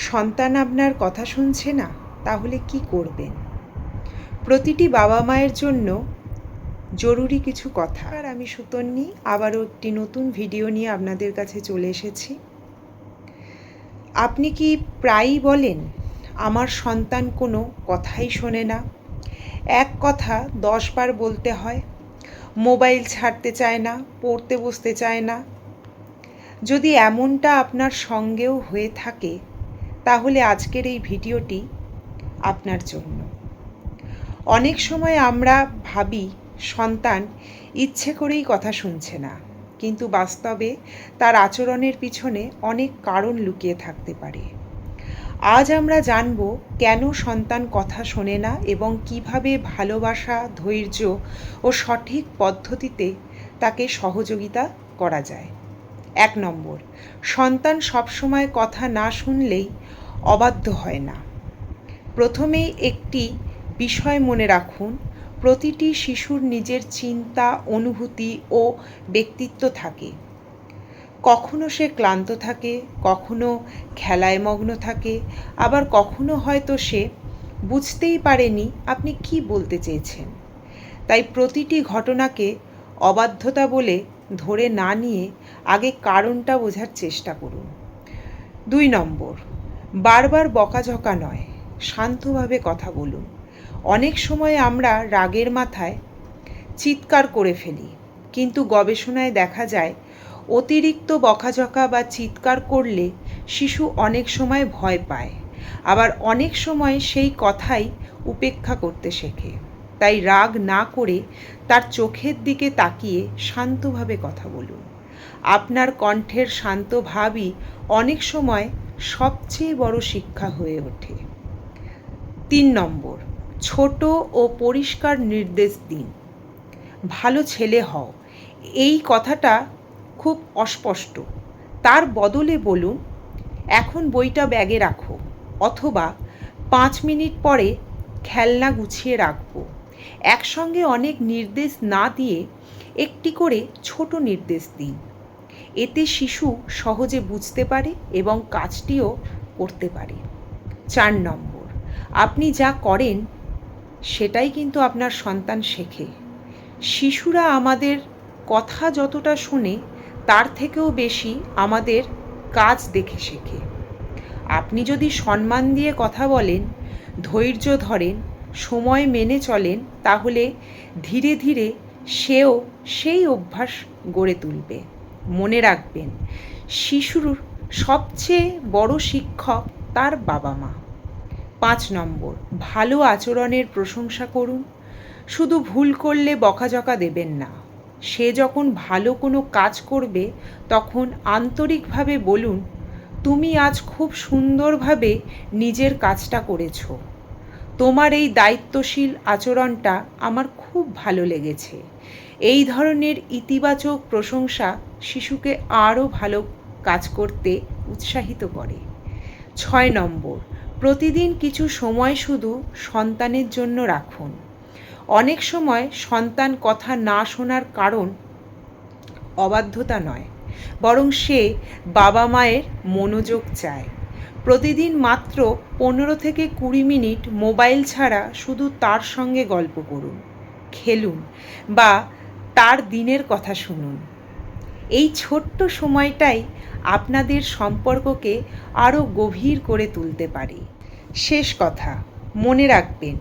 সন্তান আপনার কথা শুনছে না, তাহলে কি করবেন? প্রতিটি বাবা মায়ের জন্য জরুরি কিছু কথা। আর আমি সুতন্নি আবারও একটি নতুন ভিডিও নিয়ে আপনাদের কাছে চলে এসেছি। আপনি কি প্রায়ই বলেন, আমার সন্তান কোনো কথাই শোনে না, এক কথা 10 বার বলতে হয়, মোবাইল ছাড়তে চায় না, পড়তে বসতে চায় না? যদি এমনটা আপনার সঙ্গেও হয়ে থাকে, তাহলে আজকের এই ভিডিওটি আপনার জন্য। অনেক সময় আমরা ভাবি সন্তান ইচ্ছে করেই কথা শুনছে না, কিন্তু বাস্তবে তার আচরণের পিছনে অনেক কারণ লুকিয়ে থাকতে পারে। আজ আমরা জানব কেন সন্তান কথা শোনে না এবং কিভাবে ভালোবাসা, ধৈর্য ও সঠিক পদ্ধতিতে তাকে সহযোগিতা করা যায়। 1 নম্বর, সন্তান সবসময় কথা না শুনলেই অবাধ্য হয় না। প্রথমেই একটি বিষয় মনে রাখুন, প্রতিটি শিশুর নিজের চিন্তা, অনুভূতি ও ব্যক্তিত্ব থাকে। কখনো সে ক্লান্ত থাকে, কখনো খেলায় মগ্ন থাকে, আবার কখনো হয়তো সে বুঝতেই পারেনি আপনি কি বলতে চেয়েছেন। তাই প্রতিটি ঘটনাকে অবাধ্যতা বলে ধরে না নিয়ে আগে কারণটা বোঝার চেষ্টা করুন। 2 নম্বর, বারবার বকাঝকা নয়, শান্তভাবে কথা বলুন। অনেক সময় আমরা রাগের মাথায় চিৎকার করে ফেলি, কিন্তু গবেষণায় দেখা যায় অতিরিক্ত বকাঝকা বা চিৎকার করলে শিশু অনেক সময় ভয় পায়, আবার অনেক সময় সেই কথাই উপেক্ষা করতে শেখে। তাই রাগ না করে তার চোখের দিকে তাকিয়ে শান্তভাবে কথা বলুন। আপনার কণ্ঠের শান্ত ভাবই অনেক সময় সবচেয়ে বড় শিক্ষা হয়ে ওঠে। 3 নম্বর, ছোট ও পরিষ্কার নির্দেশ দিন। ভালো ছেলে হও, এই কথাটা খুব অস্পষ্ট। তার বদলে বলুন, এখন বইটা ব্যাগে রাখো, অথবা 5 মিনিট পরে খেলনা গুছিয়ে রাখবো। একসঙ্গে অনেক নির্দেশ না দিয়ে একটি করে ছোট নির্দেশ দিন। এতে শিশু সহজে বুঝতে পারে এবং কাজটিও করতে পারে। 4 নম্বর, আপনি যা করেন সেটাই কিন্তু আপনার সন্তান শেখে। শিশুরা আমাদের কথা যতটা শোনে, তার থেকেও বেশি আমাদের কাজ দেখে শেখে। আপনি যদি সম্মান দিয়ে কথা বলেন, ধৈর্য ধরেন, সময় মেনে চলেন, তাহলে ধীরে ধীরে সেও সেই অভ্যাস গড়ে তুলবে। মনে রাখবেন, শিশুর সবচেয়ে বড় শিক্ষক তার বাবা মা। 5 নম্বর, ভালো আচরণের প্রশংসা করুন। শুধু ভুল করলে বকাঝকা দেবেন না। সে যখন ভালো কোনো কাজ করবে, তখন আন্তরিকভাবে বলুন, তুমি আজ খুব সুন্দরভাবে নিজের কাজটা করেছো। তোমার এই দায়িত্বশীল আচরণটা আমার খুব ভালো লেগেছে। এই ধরনের ইতিবাচক প্রশংসা শিশুকে আরও ভালো কাজ করতে উৎসাহিত করে। 6 নম্বর, প্রতিদিন কিছু সময় শুধু সন্তানের জন্য রাখুন। অনেক সময় সন্তান কথা না শোনার কারণ অবাধ্যতা নয়, বরং সে বাবা মায়ের মনোযোগ চায়। প্রতিদিন মাত্র 15 থেকে 20 মিনিট মোবাইল ছাড়া শুধু তার সঙ্গে গল্প করুন, খেলুন বা তার দিনের কথা শুনুন। এই ছোট্ট সময়টাই আপনাদের সম্পর্ককে আরও গভীর করে তুলতে পারে। শেষ কথা, মনে রাখবেন,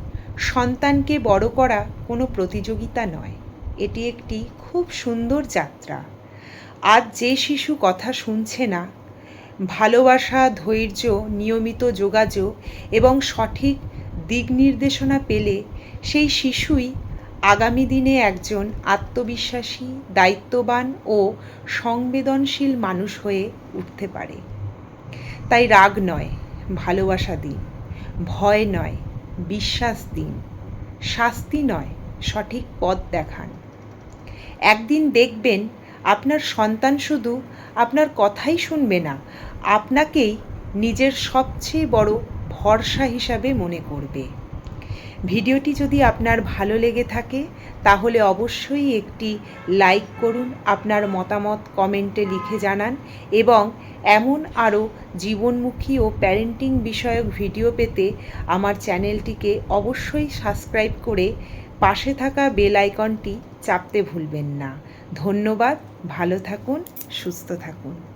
সন্তানকে বড় করা কোনো প্রতিযোগিতা নয়, এটি একটি খুব সুন্দর যাত্রা। আজ যে শিশু কথা শুনছে না, ভালোবাসা, ধৈর্য, নিয়মিত যোগাযোগ এবং সঠিক দিক নির্দেশনা পেলে সেই শিশুই আগামী দিনে একজন আত্মবিশ্বাসী, দায়িত্ববান ও সংবেদনশীল মানুষ হয়ে উঠতে পারে। তাই রাগ নয়, ভালোবাসা দিন। ভয় নয়, বিশ্বাস দিন। শাস্তি নয়, সঠিক পথ দেখান। একদিন দেখবেন আপনার সন্তান শুধু আপনার কথাই শুনবে না, আপনাকেই নিজের সবচেয়ে বড় ভরসা হিসাবে মনে করবে। ভিডিওটি যদি আপনার ভালো লেগে থাকে তাহলে অবশ্যই একটি লাইক করুন, আপনার মতামত কমেন্টে লিখে জানান এবং এমন আরও জীবনমুখী ও প্যারেন্টিং বিষয়ক ভিডিও পেতে আমার চ্যানেলটিকে অবশ্যই সাবস্ক্রাইব করে পাশে থাকা বেল আইকনটি চাপতে ভুলবেন না। ধন্যবাদ, ভালো থাকুন, সুস্থ থাকুন।